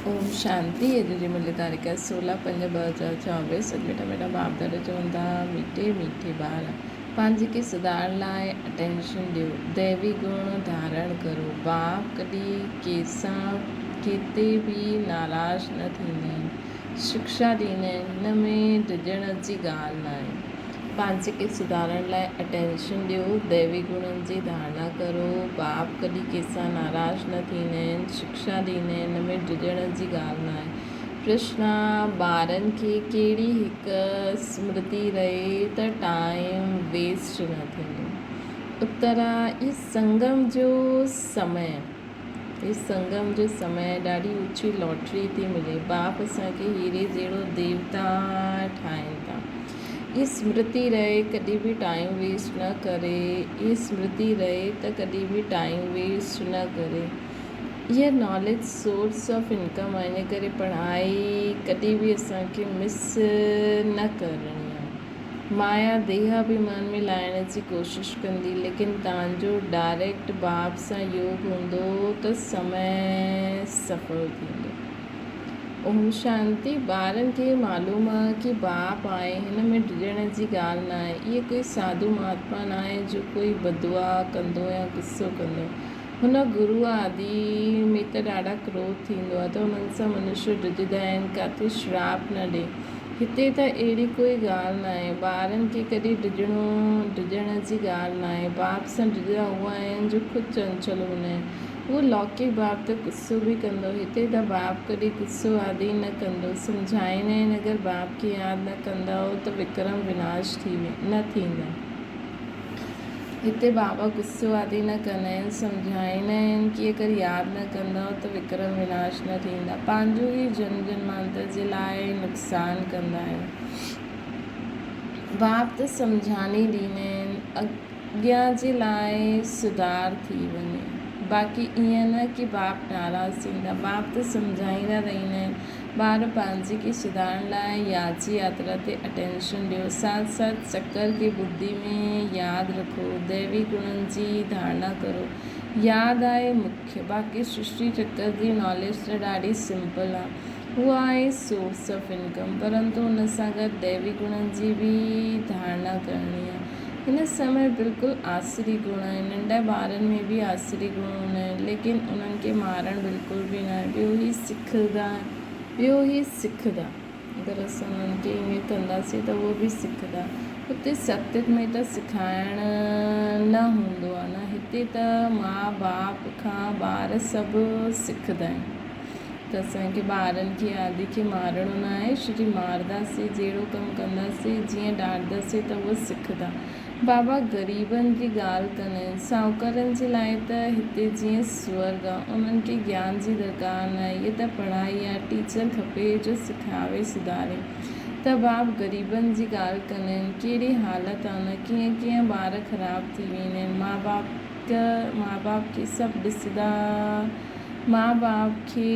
ओम शांति। अॼु जी मुरली तारीख़ 16/5/2024। अॼु मेरा बाप दादा चवंदा मीठे मीठे ॿार पंहिंजे खे सुधारण लाइ अटेंशन ॾियो, दैवी गुण धारण करो। बाप कॾहिं कंहिंसां किथे बि नाराज़ न थींदा आहिनि, शिक्षा ॾींदा आहिनि, हिन में डिॼण जी ॻाल्हि न आहे। पंहिंजे खे सुधारण लाइ अटेंशन ॾियो, दैवी गुणनि जी धारणा करो। बाप कॾहिं कंहिंसां नाराज़ न थींदा आहिनि, शिक्षा ॾींदा आहिनि, हिन में डिॼण जी ॻाल्हि न आहे। प्रश्न: ॿारनि खे कहिड़ी हिकु स्मृति रहे त टाइम वेस्ट न थींदो? उत्तर: इहे संगम जो समय ॾाढी ऊची लॉटरी थी मिले। बाप असांखे हीरे जहिड़ो देवता ठाहिनि था। ये स्मृति रहे कॾहिं बि टाइम वेस्ट न करे, ये स्मृति रहे त कॾहिं बि टाइम वेस्ट न करे। ये नॉलेज सोर्स ऑफ इनकम आहे, इन करे पढ़ाई कॾहिं बि असांखे मिस न करणी आहे। माया देह अभिमान में लाहिण जी कोशिशि कंदी, लेकिन तव्हांजो डायरेक्ट बाप सां योग हूंदो त समय सफल थींदो। ओम शांति। ॿारनि खे मालूम आहे कि बाप आहे, हिन में डिॼण जी ॻाल्हि न आहे। इहे कोई साधू महात्मा न आहे जो कोई बदुआ कंदो या गुस्सो कंदो। हुन गुरू आदि में त ॾाढा क्रोध थींदो आहे त हुननि सां मनुष्य डिॼंदा आहिनि, किथे श्राप न ॾे। हिते त अहिड़ी कोई ॻाल्हि न आहे। ॿारनि खे कॾहिं डिॼण जी ॻाल्हि न आहे। बाप सां डिॼंदा उहे आहिनि जो ख़ुदि चंचल हूंदा आहिनि। उहो लौकिक बाप त गुस्सो बि कंदो, हिते त बाप कॾहिं गुस्सो आदि न कंदो। सम्झाईंदा आहिनि, अगरि बाप खे यादि न कंदव त विक्रम विनाश न थींदा। हिते बाबा गुस्सो आदि न कंदा आहिनि, सम्झाईंदा आहिनि कि अगरि यादि न कंदव त विक्रम विनाश न थींदा। पंहिंजो ई जन्म जन्मांतर जे लाइ नुक़सानु कंदा आहियो। बाप त सम्झानी ॾींदा आहिनि, अॻियां जे लाइ सुधार थी वञे। बाक़ी ईअं न कि बाप नाराज़ थींदा, बाप त सम्झाईंदा रहंदा आहिनि। ॿार पंहिंजे खे सुधारण लाइ याद जी यात्रा ते अटेंशन ॾियो, साथ साथ चक्कर खे बुद्धि में यादि रखो, दैवी गुणनि जी धारणा करो। यादि आहे मुख्य, बाक़ी सृष्टि चक्कर जी नॉलेज त ॾाढी सिंपल आहे। उहा आहे सोर्स ऑफ इनकम, परंतु हुन सां गॾु दैवी गुणनि जी बि धारणा करणी आहे। हिन समय बिल्कुलु आसुरी गुण आहिनि, नंढा ॿारनि में बि आसुरी गुण हूंदा आहिनि, लेकिन उन्हनि खे मारणु बिल्कुलु बि न आहे। ॿियो ई सिखंदा। अगरि असां उन्हनि खे ईअं कंदासीं त उहो बि सिखंदा। हुते सत्संग में त सिखाइणु न हूंदो आहे न, हिते त माउ बाप खां ॿार सभु सिखंदा आहिनि। त असांखे ॿारनि खे आदि खे मारणो न आहे। श्री मारदासीं, जहिड़ो कमु कंदासीं, जीअं ॾाढंदासीं त उहो सिखंदा। बाबा ग़रीबनि जी ॻाल्हि कंदा आहिनि, साहूकारनि जे लाइ त हिते जीअं स्वर्ग आहे, उन्हनि खे ज्ञान जी दरकार न आहे। इहे त पढ़ाई आहे, टीचर खपे जो सिखावे सुधारे। त बाप ग़रीबनि जी ॻाल्हि कंदा आहिनि, कहिड़ी हालति आहे न, कीअं कीअं ॿार ख़राबु थी वेंदा आहिनि। माउ बाप खे सभु ॾिसंदा, माउ बाप खे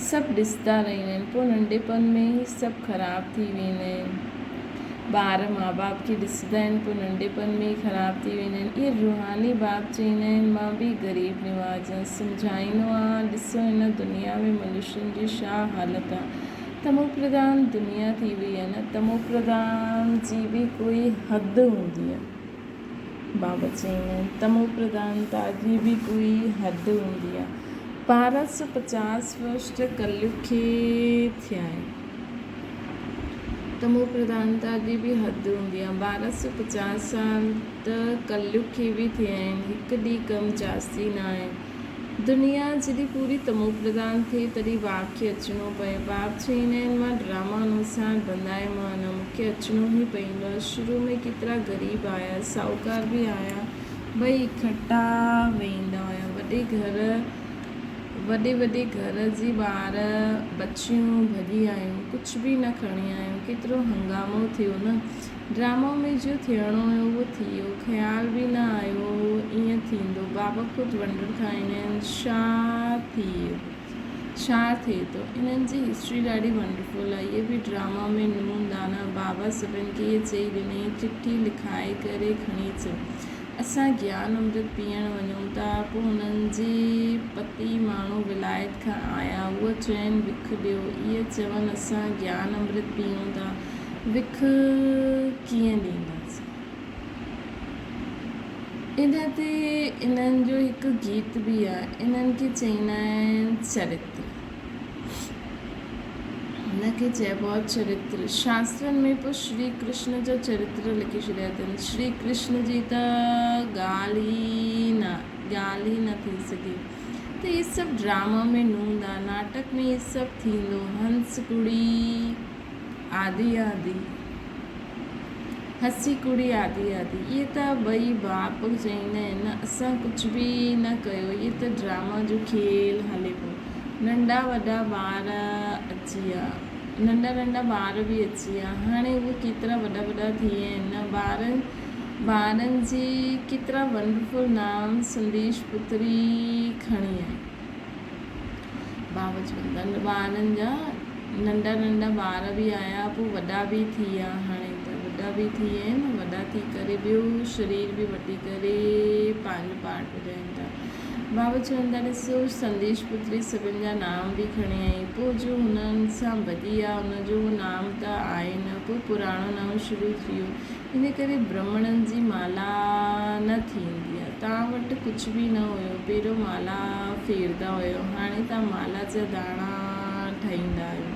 सभु ॾिसंदा रहंदा आहिनि, पोइ नंढपण में ई सभु ख़राबु थी वेंदा आहिनि। ॿार माउ बाप खे ॾिसंदा आहिनि, पोइ नंढपण में ई ख़राबु थी वेंदा आहिनि। इहे रूहानी बाप चवंदा आहिनि, मां बि ग़रीब निवाज़ आहियां, सम्झाईंदो आहे, ॾिसो हिन दुनिया में मनुष्यनि जी छा हालति आहे। तमो प्रधान दुनिया थी वई आहे न, तमो प्रधान जी बि कोई हदि हूंदी आहे। बाबा चवंदा आहिनि, तमो प्रधानता जी बि कोई हदि हूंदी आहे। 1250 वर्ष त कलयुग खे थिया आहिनि, तमो प्रधानता जी बि हदि हूंदी आहे। 1250 साल त कलयुग खे बि थिया आहिनि, हिकु ॾींहुं कम जास्ती न आहे। दुनिया जॾहिं पूरी तमो प्रधान थिए तॾहिं बाप खे अचिणो पए। बाप चवंदा आहिनि, मां ड्रामा अनुसार बंधायोमान, मूंखे अचिणो ई पवंदो आहे। शुरू में केतिरा ग़रीब आया, साहूकार बि आया, ॿई इकठा वेंदा हुआ। वॾे घर जी ॿार बचियूं भॼी आयूं, कुझु बि न खणी आयूं, केतिरो हंगामो थियो न। ड्रामो में जो थियणो हुयो उहो थी वियो, ख़्याल बि न आयो ईअं थींदो। बाबा ख़ुदि वंडर खाईंदा आहिनि, छा थिए थो। इन्हनि जी हिस्ट्री ॾाढी वंडरफुल आहे। इहे बि ड्रामा में नून दाना। बाबा सभिनि खे इहे चई ॾिनई, चिठी लिखाए करे खणी अचो। असां ज्ञान अमृत पीअण वञूं था, पोइ हुननि जे पति माण्हू विलायत खां आया, उहे चवनि विख ॾियो, इहे चवनि असां ज्ञान अमृत पीऊं था, विख कीअं ॾींदासीं। इन ते इन्हनि जो हिकु गीत बि आहे, इन्हनि खे चईंदा आहिनि चरित्र। हिनखे चइबो आहे चरित्र। शास्त्रनि में पोइ श्री कृष्ण जो चरित्र लिखी छॾिया अथनि। श्री कृष्ण जी त ॻाल्हि ई न थी सघे। त इहे सभु ड्रामा में नूंदा, नाटक में इहे सभु थींदो, हंस कुड़ी आदि हसी कुड़ी आदि इहे त ॿई बाप चईंदा आहिनि असां कुझु बि न कयो, इहे त ड्रामा जो खेल हले पियो। नंढा वॾा ॿार अची विया, नंढा ॿार बि अची विया, हाणे उहे केतिरा वॾा थी विया आहिनि। ॿारनि जी केतिरा वंडरफुल नाम संदेश पुत्री खणी आई। बाबा चवंदा आहिनि ॿारनि जा नंढा ॿार बि आया, पोइ वॾा बि थी विया, हाणे त वॾा बि थी विया आहिनि, वॾा थी करे ॿियो शरीर बि वठी करे पंहिंजो पाठ ॿुधाइनि था। बाबा चवंदा ॾिसो संदेश पुत्री सभिनि जा नाम बि खणी आई, पोइ जो हुननि सां वधी आहे हुनजो नाम त आहे न, पोइ पुराणो नाम शुरू थी वियो। इन करे ब्राह्मणनि जी माला न थींदी आहे। तव्हां वटि कुझु बि न हुयो, पहिरियों माला फेरंदा हुयो, हाणे तव्हां माला जा दाणा ठाहींदा आहियो।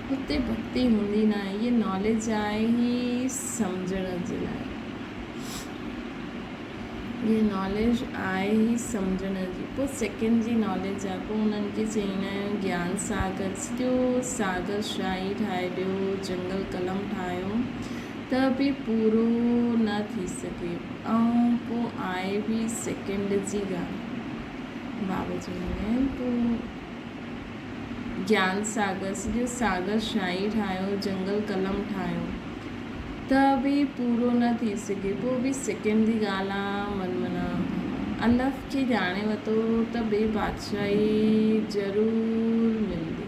हुते भक्ति हूंदी न आहे, इहे नॉलेज आहे ई सम्झण जे लाइ, ये नॉलेज आहे ई सम्झण जी। पोइ सेकेंड जी नॉलेज आहे, पोइ उन्हनि खे चईंदा आहिनि ज्ञान सागर। सॼो सागर शाही ठाहे ॾियो, जंगल कलम ठाहियो त बि पूरो न थी सघे। ऐं पोइ आहे बि सेकेंड जी ॻाल्हि, बाबा चवंदा आहिनि पोइ ज्ञान सागर, सॼो सागर शाही ठाहियो, जंगल कलम ठाहियो त बि पूरो न थी सघे। पोइ बि सेकेंड जी ॻाल्हि आहे मनमना अलफ़ खे ॼाणे वरितो त ॿिए बादशाही ज़रूरु मिलंदी।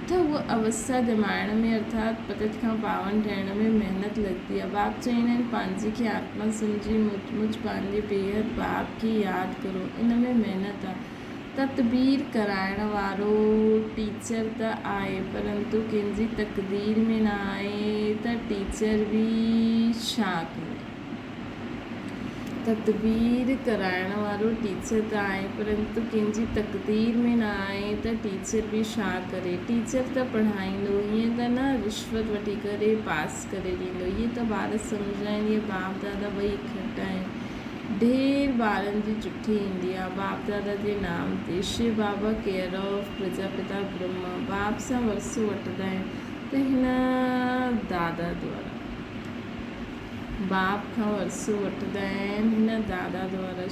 त उहा अवस्था जमाइण में अर्थात पतित खां पावन ठहिण में महिनत लॻंदी आहे। बाप चवंदा आहिनि पंहिंजे खे आत्मा सम्झी मुझ पंहिंजे बेहद बाप खे यादि करो, इन में महिनत आहे। तदबीर कराइण वारो टीचर त आहे, परंतु कंहिंजी तक़दीर में न आहे त टीचर बि छा करे। तदबीर कराइण वारो टीचर त आहे, परंतु कंहिंजी तक़दीर में न आहे त टीचर बि छा करे। टीचर त पढ़ाईंदो, ईअं त न रिश्वत वठी करे पास करे ॾींदो। इहे त ॿार सम्झाइनि, इहे बाप दादा ॿई इकट्ठा आहिनि। ढेर ॿारनि जी चिठी ईंदी आहे बाप दादा जे नाम ते, शिव बाबा केयर ऑफ प्रजापिता ब्रह्मा। बाप सां वरसो वठंदा आहिनि त हिन दादा द्वारा, बाप खां वरसो वठंदा आहिनि हिन दादा द्वारा।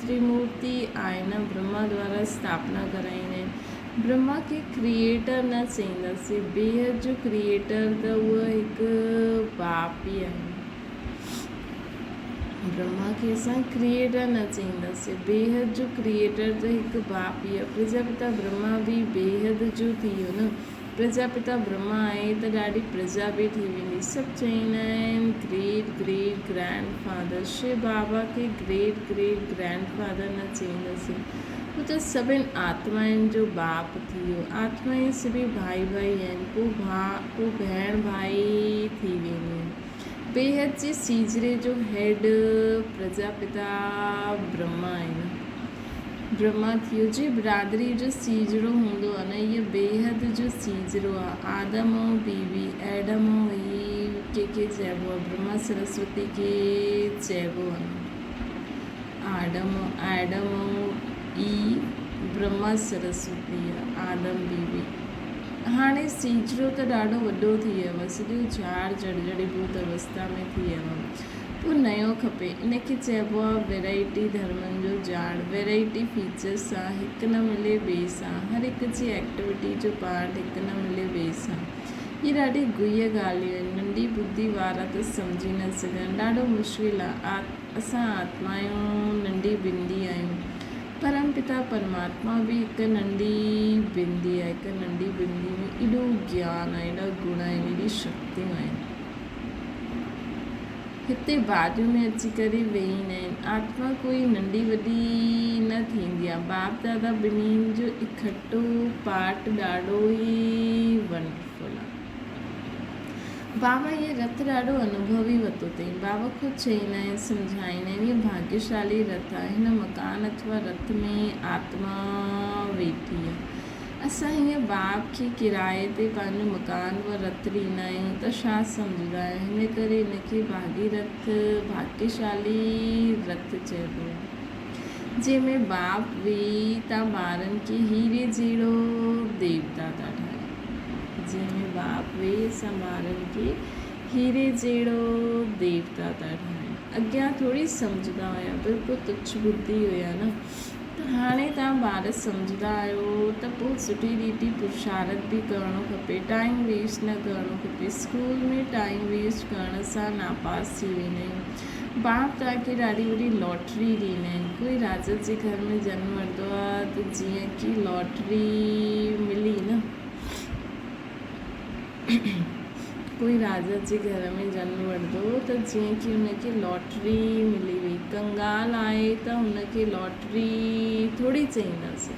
त्रिमूर्ति आहे न, ब्रह्मा द्वारा स्थापना कराईंदा आहिनि। ब्रह्मा खे क्रिएटर न चईंदासीं, बेहद जो क्रिएटर त उहा हिकु बाप ई आहे। ब्रह्मा खे असां क्रिएटर न चईंदासीं, बेहद जो क्रिएटर त हिकु बाप ई आहे। प्रजापिता ब्रह्मा बि बेहद जो थी वियो न, प्रजापिता ब्रह्मा आहे त ॾाढी प्रजा बि थी वेंदी। सभु चईंदा आहिनि great great grandfather. Shiv Baba खे ग्रेट ग्रेट ग्रैंड फादर न चईंदासीं, हू त सभिनि आत्माउनि जो बाप थी वियो। आत्माऊं सभई भाई आहिनि, पोइ भेण भाई थी वेंदियूं आहिनि। बेहद जे सीजरे जो हेड प्रजापिता ब्रह्मा आहिनि। ब्रह्मा थी वियो, जे बिरादरी जो सीजरो हूंदो आहे न, इहो बेहद जो सीजरो आहे। आदम ऐं बीवी, एडम ऐं ईव कंहिंखे चइबो आहे, ब्रह्मा सरस्वती खे चइबो आहे। एडम ऐं ईव, ब्रह्मा सरस्वती आहे, आदम बीवी। हाणे सीजरो त ॾाढो वॾो थी वियो आहे, सॼो झाड़ जड़जड़ीभूत अवस्था में थी वियो आहे। पोइ नयो खपे, इनखे चइबो आहे वैराइटी धर्मनि जो झाड़। वैराइटी फीचर्स सां हिकु न मिले ॿिए सां, हर हिकु जी एक्टिविटी जो पार्ट हिकु न मिले ॿिए सां। इहे ॾाढी गुह्य ॻाल्हियूं आहिनि, नंढी ॿुधी वारा त सम्झी न सघनि, ॾाढो मुश्किल आहे। असां आत्माऊं नंढी बिंदी आहियूं, परमपिता परमात्मा बि हिकु नंढी बिंदी आहे। हिकु नंढी बिंदी में एॾो ज्ञान आहे, एॾा गुण आहिनि, एॾी शक्तियूं आहिनि। हिते बारियूं में अची करे वेहींदा आहिनि। आत्मा कोई नंढी वॾी न थींदी आहे। बाप दादा ॿिन्हिनि जो इकठो पार्ट ॾाढो ई वंडरफुल आहे। बाबा ये रथ ॾाढो अनुभवी वरितो अथई। बाबा ख़ुदि चईंदा आहिनि, सम्झाईंदा आहिनि, इहे भाग्यशाली रथ आहे। हिन मकान अथवा रथ में आत्मा वेठी आहे। असां हीअं बाप खे किराए ते पंहिंजो मकान व रथ ॾींदा आहियूं त छा सम्झंदा आहियूं। हिन करे हिनखे भागीरथ भाग्यशाली रथ चइबो आहे, जंहिंमें बाप वेही तव्हां ॿारनि खे हीरे जहिड़ो देवता था ठाहियो। जंहिंमें बाप वेही असां ॿारनि खे हीरे जहिड़ो देवता था ठाहियूं। अॻियां थोरी सम्झंदा हुया, बिल्कुलु तुच्छ बुद्धि हुया न। त हाणे तव्हां ॿार सम्झंदा आहियो त पोइ सुठी रीति पुरुषार्थ बि करिणो खपे, टाइम वेस्ट न करिणो खपे। स्कूल में टाइम वेस्ट करण सां नापास थी वेंदा आहियूं। बाप तव्हांखे ॾाढी वॾी लॉटरी ॾींदा आहिनि। कोई राजा जे घर में जनम वठंदो आहे त जीअं की लॉटरी मिली न, कोई राजा जे घर में जनम वठंदो त जीअं की हुनखे लॉटरी मिली वई। कंगाल आहे त हुनखे लॉटरी थोरी चईंदासीं।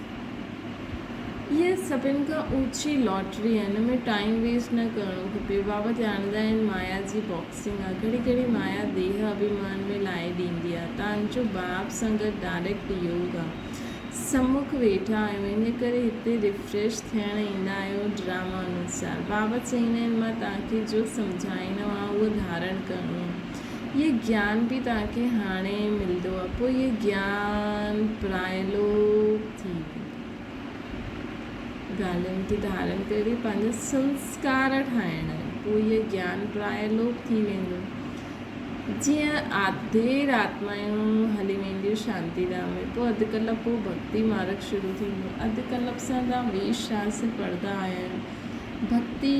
इहा सभिनि खां ऊची लॉटरी आहे, हिन में टाइम वेस्ट न करिणो खपे। बाबा ॼाणंदा आहिनि माया जी बॉक्सिंग आहे। घड़ी घड़ी माया देह अभिमान में लाहे ॾींदी आहे। तव्हांजो बाप सां गॾु डायरेक्ट योग आहे, सम्मुख वेठा आहियूं, इन करे हिते रिफ्रेश थियण ईंदा आहियो ड्रामा अनुसार। बाबा चईंदा आहिनि, मां तव्हांखे जो सम्झाईंदो आहे उहो धारण करिणो आहे। इहे ज्ञान बि तव्हांखे हाणे मिलंदो आहे, पोइ इहे ज्ञान प्रायलोक थी वेंदो। ॻाल्हियुनि खे धारण करे पंहिंजा संस्कार ठाहिणा आहिनि, पोइ इहे ज्ञान प्रायलोक थी वेंदो। जीअं देर आत्मायूं हली वेंदियूं शांतिधाम में, पोइ अधु कलाक पोइ भक्ति मार्ग शुरू थींदो। अधु कलाक सां तव्हां वेद शास्त्र पढ़ंदा आया आहियो, भक्ति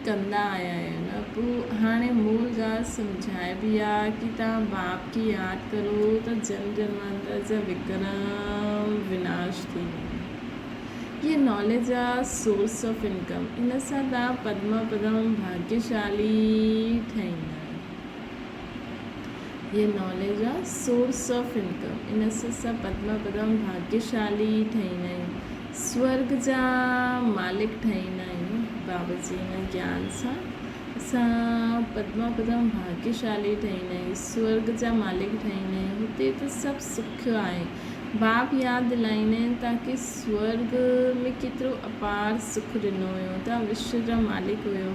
कंदा आया आहियो न। पोइ हाणे मूल ॻाल्हि सम्झाइबी आहे की तव्हां बाप खे यादि करो त जन्म जन्मांतर जा विक्रम विनाश थी वेंदा। ये नॉलेज आहे सोर्स ऑफ इनकम। इन सां तव्हां पद्मा पदम भाग्यशाली ठहींदा। ये नॉलेज आहे सोर्स ऑफ इनकम। इन सां असां पद्मा पदम भाग्यशाली ठहींदा आहियूं, स्वर्ग जा मालिक ठहींदा आहियूं। बाबा जी हिन ज्ञान सां असां पद्मा पदम भाग्यशाली ठहींदा आहियूं, स्वर्ग जा मालिक ठहींदा आहियूं। हुते त सभु सुख आहे। बाप यादि दिलाईंदा आहिनि तव्हांखे स्वर्ग में केतिरो अपार सुख ॾिनो हुयो, तव्हां विश्व जा मालिक हुयो,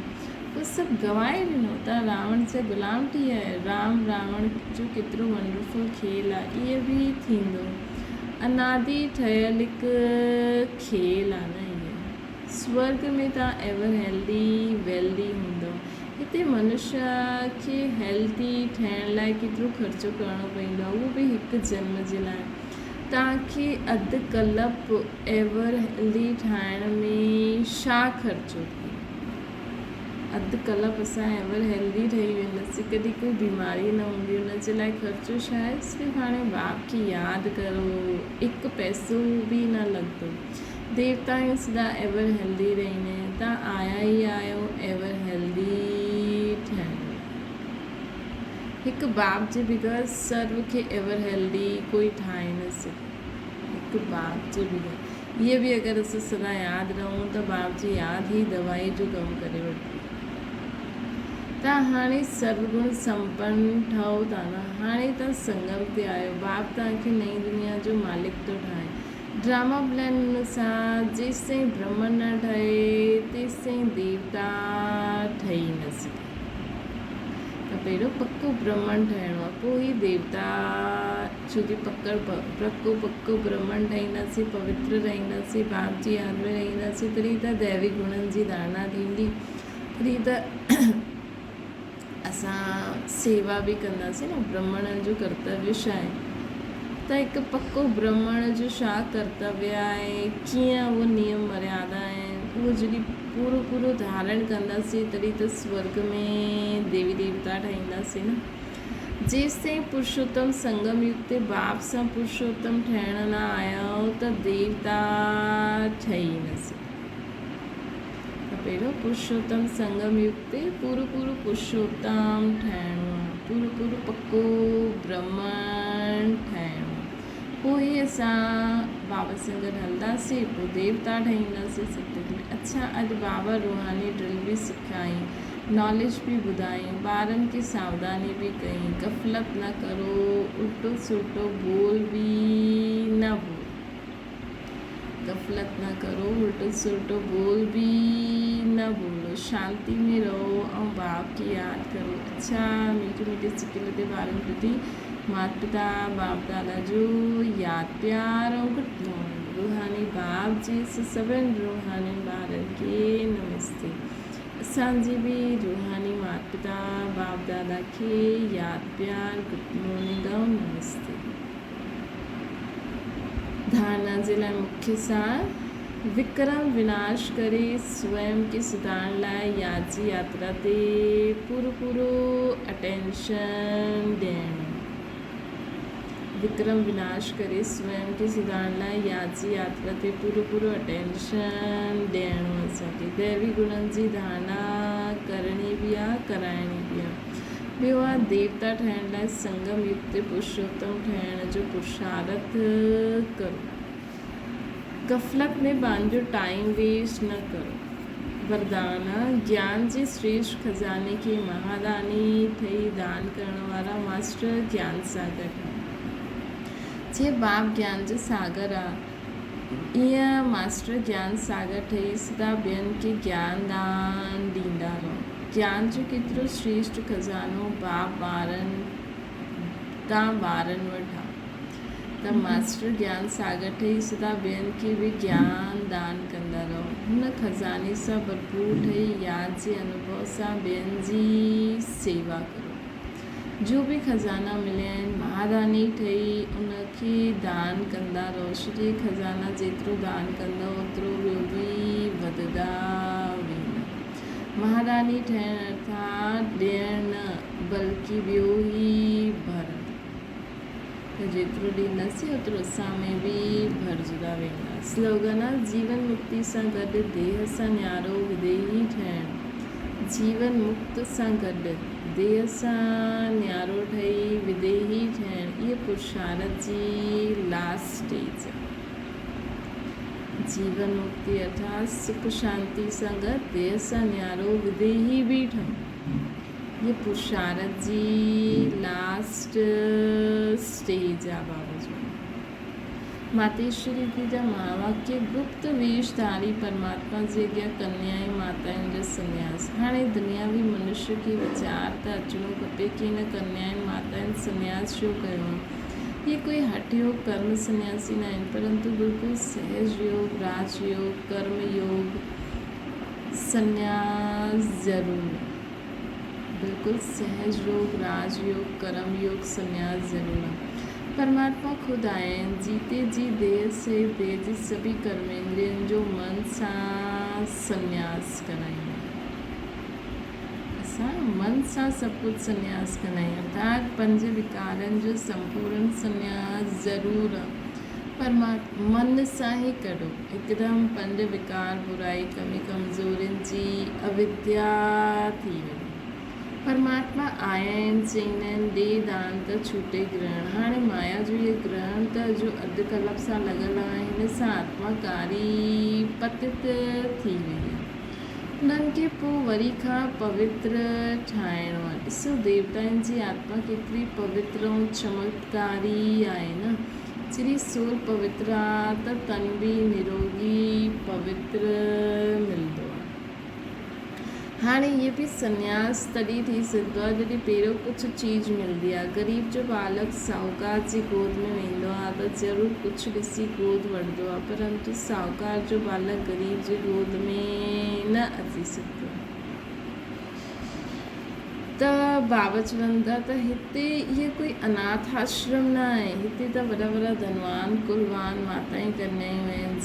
उहो सभु गवाए ॾिनो। तव्हां रावण जा गुलाम थी विया आहियो। राम रावण जो केतिरो वंडरफुल खेल आहे। इहो बि थींदो, अनादि ठहियलु हिकु खेल आहे न। इहो स्वर्ग में तव्हां एवर हेल्दी वेल्दी हूंदो। हिते मनुष्य खे हेल्दी ठहिण लाइ केतिरो ख़र्चो करिणो पवंदो आहे, उहो बि हिकु जन्म जे लाइ। तव्हांखे अधु कलप एवर हेल्दी ठाहिण में छा ख़र्चो थिए। अधु कलाक असां एवर हेल्दी ठही वेंदासीं, कॾहिं कोई बीमारी न हूंदी, हुनजे लाइ ख़र्चो छा आहे। सिर्फ़ु हाणे बाप खे यादि करो, हिकु पैसो बि न लॻंदो। देवता सदा एवर हेल्दी रहंदा आहिनि। तव्हां आया ई आहियो एवर हेल्दी थियण। हिकु बाप जे बग़ैर सर्व खे एवर हेल्दी कोई ठाहे न सघे। हिकु बाप जे बग़ैर इहे बि अगरि असां सदा यादि रहूं त बाप जी यादि ई दवाई जो कमु करे वठंदी। तव्हां हाणे सर्वगुण संपन्न ठहो था न। हाणे तव्हां संगम ते आहियो। बाप तव्हांखे नई दुनिया जो मालिक थो ठाहे। ड्रामा प्लान अनुसार जेसिताईं ब्रह्मन न ठहे तेसिताईं देवता ठही न सघे। त पहिरियों पको ब्रह्मन ठहिणो आहे, पोइ ई देवता। छो की पको ब्रह्मन ठाहींदासीं, पवित्र रहंदासीं, बाप जी यादि में रहंदासीं, तॾहिं त दैवी गुणनि जी धारणा थींदी, तॾहिं त असां सेवा बि कंदासीं न। ब्राह्मणनि जो कर्तव्य छा आहे, त हिकु पको ब्राह्मण जो छा कर्तव्य आहे, कीअं उहो नियम मर्यादा आहिनि, उहो जॾहिं पूरो धारण कंदासीं तॾहिं त स्वर्ग में देवी देवता ठहींदासीं न। जेसिताईं पुरुषोत्तम संगम युग ते बाप सां पुरुषोत्तम ठहिण न आहियो त देवता ठही न सघे। पहिरियों पुरुषोत्तम संगम युग ते पूरो पुरुषोत्तम ठहिणो आहे। पूरो पूरो पक्को ब्रह्मण ठाहिणो। पोइ असां बाबा सां गॾु हलंदासीं, पोइ देवता ठाहींदासीं सतगुरु। अच्छा, अॼु बाबा रूहानी ड्रिल बि सेखारियईं, नॉलेज बि ॿुधायईं, ॿारनि खे सावधानी बि कयईं, गफ़लत न करो, उल्टो सुल्टो बोल बि न बोल, गफ़लत न करो, उल्टो सुल्टो बोल बि न बोलो, शांति में रहो ऐं बाप की याद करो। अच्छा, मीठे मीठे सिकिल ते ॿारनि प्रति माता पिता बाप दादा जो यादि प्यार ऐं गुड मॉर्निंग। रूहानी बाप जी सभिनी रूहानी ॿारनि खे नमस्ते। असांजी बि रूहानी माता पिता बाप दादा खे यादि प्यार गुड मॉर्निंग ऐं नमस्ते। धारणा जे लाइ मुख्य सार, विक्रम विनाश करे स्वयं खे सुधारण लाइ यादि जी यात्रा ते पूरो पूरो अटेंशन ॾियणु। विक्रम विनाश करे स्वयं खे सुधारण लाइ यादि जी यात्रा ते पूरो पूरो अटेंशन ॾियणो असांखे। दैवी गुणनि जी धारणा करणी बि आहे, कराइणी बि आहे। ॿियो आहे देवता ठहिण लाइ संगम युक्त पुरुषोत्तम ठहिण जो पुरुषार्थ करो। गफ़लत में पंहिंजो टाइम वेस्ट न करो। वरदान, ज्ञान जे श्रेष्ठ खज़ाने खे महादानी ठही दान करण वारा मास्टर ज्ञान सागर ठहियो। जीअं बाप ज्ञान जो सागर आहे, ईअं मास्टर ज्ञान सागर ठही सदा ॿियनि खे ज्ञान दान ॾींदा रहो। ज्ञान जो केतिरो श्रेष्ठ खज़ानो बाप ॿारनि वटि आहे, त मास्टर ज्ञान सागर ठही सदा ॿियनि खे बि ज्ञान दान कंदा रहो। हुन खज़ाने सां भरपूर ठही यादि जे अनुभव सां ॿियनि जी सेवा करो। जो बि खज़ाना मिलिया आहिनि, महादानी ठही उनखे दान कंदा रहो। श्री खज़ाना जेतिरो दान कंदो ओतिरो ॿियो बि वधंदा वेंदा। महादानी ठहिण अर्थात ॾियण न, बल्कि ॿियो ई भरणु। त जेतिरो ॾींदासीं ओतिरो असां में बि भरिजंदा वेंदा। स्लोगन आहे, जीवन मुक्ति सां गॾु देह सां न्यारो विदेही ठहिणु। जीवन मुक्त सां गॾु देह सां न्यारो ठही विदेही ठहिणु, इहा पुरुषार्थ जी लास्ट स्टेज आहे। जीवन मुक्ति अर्थात सुख शांति सां गॾु देह सां न्यारो विदेही बि ठहणु, ये पुरुषार्थ जी लास्ट स्टेज आहे बाबा जो। मातेश्वरी जी जा महावाक्य, गुप्त वेशधारी परमात्मा जे अॻियां कन्याएं माताउनि जो संन्यास। हाणे दुनियावी मनुष्य खे वीचार त अचिणो खपे कि हिन कन्याउनि माताउनि संन्यास छो कयो आहे। ये कोई हठ योग कर्म सन्यासी न आहिनि, परंतु बिल्कुलु सहज योग, राजयोग, कर्म योग संन्यास ज़रूर है। बिल्कुल सहज योग, राजयोग, कर्म योग संन्यास ज़रूर है। परमात्मा खुद आए हैं, जीते जी देह से देह जी सभी कर्मेंद्रियन जो मन सां संन्यास कराइनि। असां मन सां सभु कुझु संन्यास कराइनि, अर्थात पंज विकारनि जो संपूर्ण संन्यास ज़रूर आहे। परमात्मा मन सां ई कढो हिकदमि पंज विकार, बुराई, कमी, कमज़ोरियुनि जी अविद्या थी वेंदी। परमात्मा आया आहिनि, चईंदा आहिनि ॾे दान त छूटे ग्रहण। हाणे माया जो इहे ग्रहण त जो अधु कल्प सां लॻल आहे, हिन सां आत्मा कारी पतित थी वई आहे। उन्हनि खे पोइ वरी खां पवित्र ठाहिणो आहे। ॾिसो देवताउनि जी आत्मा केतिरी पवित्र ऐं चमत्कारी आहे न। जॾहिं सोल पवित्र आहे त तन बि निरोगी पवित्र मिलंदो आहे। हाणे इहे बि संन्यास तॾहिं थी सघंदो आहे जॾहिं पहिरियों कुझु चीज़ मिलंदी आहे। ग़रीब जो बालक साहूकार जी गोद में वेंदो आहे त ज़रूरु कुझु ॾिसी गोद वठंदो आहे, परंतु साहूकार जो बालक ग़रीब जी गोद में न अची सघंदो। त बाबा चवनि था त हिते इहे कोई अनाथ आश्रम न आहे, हिते त वॾा वॾा धनवान कुलवान माताऊं कन्याऊं आहिनि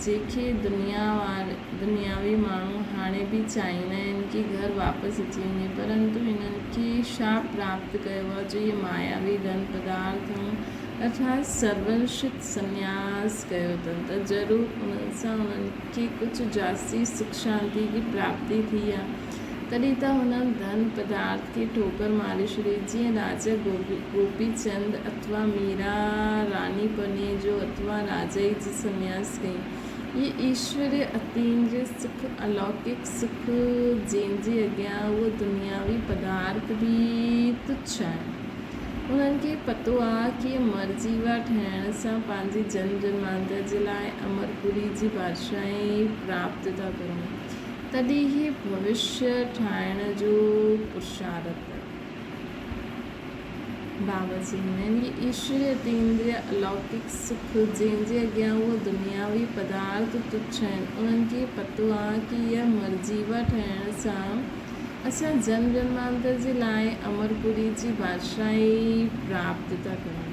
जंहिंखे दुनियावी माण्हू हाणे बि चाहींदा आहिनि कि घर वापसि अची वञे, परंतु हिननि खे छा प्राप्त कयो आहे जो इहे मायावी धन पदार्थ अर्थात सर्वंशित संन्यास कयो अथनि, त ज़रूरु उन्हनि सां उन्हनि खे कुझु जास्ती सुख शांति जी प्राप्ति थी आहे। तॾहिं त हुननि धन पदार्थ खे ठोकर मारे छॾी। जीअं राजा गोपीचंद अथवा मीरा रानी पने जो अथवा राजाई जी संन्यास कई। ये ईश्वरीय अतीन्द्रिय सुख अलौकिक सुख जंहिंजे अॻियां उहो दुनियावी पदार्थ बि तुच्छ आहे। उन्हनि खे पतो आहे कि मरजीवा ठहिण सां पंहिंजे जन्म जन्मांतर जे लाइ अमरपुरी जी बादशाही प्राप्त था करूं। तॾहिं ही भविष्य ठाहिण जो पुरुषार्थ। बाबा चवंदा आहिनि कि ईश्वरीय अतीन्द्रिय अलौकिक सुख जंहिंजे अॻियां उहो दुनियावी पदार्थ तुच्छ आहिनि। उन्हनि खे पतो आहे कि इहा मरजीवा ठहिण सां असां जन्म जन्मांतर जे लाइ अमरपुरी जी बादशाही प्राप्त था करूं।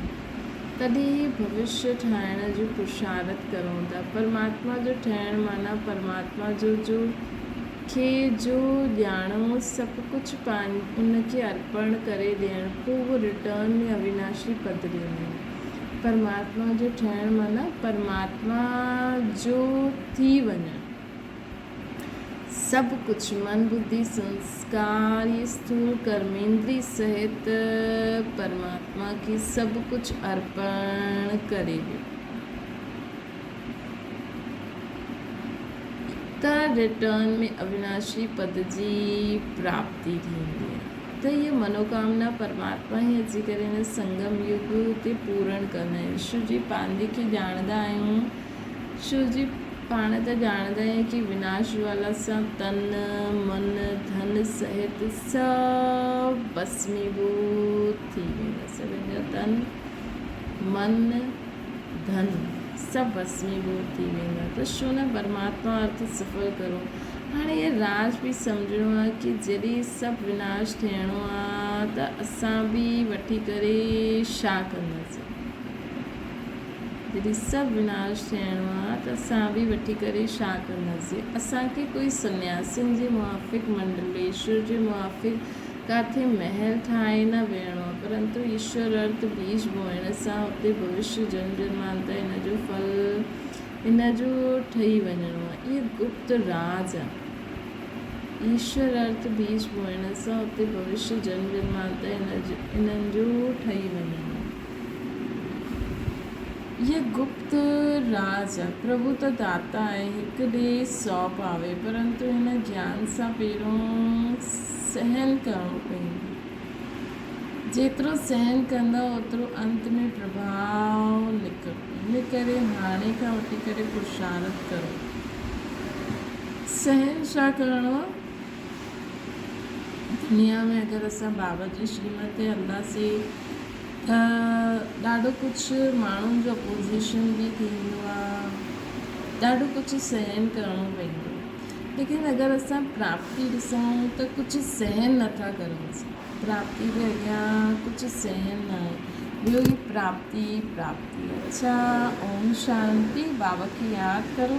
तॾहिं ही भविष्य ठाहिण जो पुरुषार्थ करूं था। परमात्मा जो ठहिण माना परमात्मा जो खे जो ॼाणो सभु कुझु उनखे अर्पण करे ॾियणु, पोइ उहो रिटर्न में अविनाशी पद ॾींदो। परमात्मा जो ठहिण माना परमात्मा जो थी वञणु। सभु कुझु मन बुद्धि संस्कार ये स्थूल कर्मेंद्री सहित परमात्मा खे सभु कुझु अर्पण करे ॾियो त रिटर्न में अविनाशी पद जी प्राप्ति थींदी आहे। त इहा मनोकामना परमात्मा ई अची करे हिन संगम युग ते पूर्ण कंदा आहिनि। शिव जी पंहिंजे खे ॼाणंदा आहियूं। शिव जी पाण त ॼाणंदा आहियूं कि विनाश ज्वाला सां तन मन धन सहित सभु भस्मीभूत थी वेंदा। सभिनि जा तन मन धन सभु भस्मीभूत थी वेंदा। त छो न परमात्मा अर्थ सफ़ल करो। हाणे इहे राज बि सम्झणो आहे कि जॾहिं सभु विनाश थियणो आहे त असां बि वठी करे छा कंदासीं। जॾहिं सभु विनाश थियणो आहे त असां बि वठी करे छा कंदासीं। असांखे कोई सन्यासियुनि जे मुआफ़िक़ मंडलेश्वर जे मुआफ़िक़ किथे महल ठाहे न वेहणो आहे, परंतु ईश्वर अर्थ बीज बोअण सां उते भविष्य जन्म जन्मांतर हिन जो फल हिन जो ठही वञणो आहे। इहे गुप्त राज आहे। ईश्वर अर्थ बीज बोअण सां उते भविष्य जन्म जन्मांतर हिननि जो ठही वञणो आहे। ये गुप्त राज आहे। प्रभु त दाता आहे, हिकु ॾे 100 पावे, परंतु हिन ज्ञान सां पहिरियों सहन करणो पवंदो। जेतिरो सहन कंदा ओतिरो अंत में प्रभाव निकिरंदो। इन करे हाणे खां वठी करे पुरुषार्थ करो। सहन छा करिणो आहे? दुनिया में अगरि असां बाबा जी श्रीमत ते हलंदासीं त ॾाढो कुझु माण्हुनि जो अपोज़िशन बि थींदो आहे, ॾाढो कुझु सहन करिणो पवंदो। लेकिन अगरि असां प्राप्ति ॾिसूं त कुझु सहन नथा करूं। प्राप्ति जे अॻियां कुझु सहन न आहे। ॿियो ई प्राप्ति। अच्छा, ओम शांति। बाबा खे यादि करो।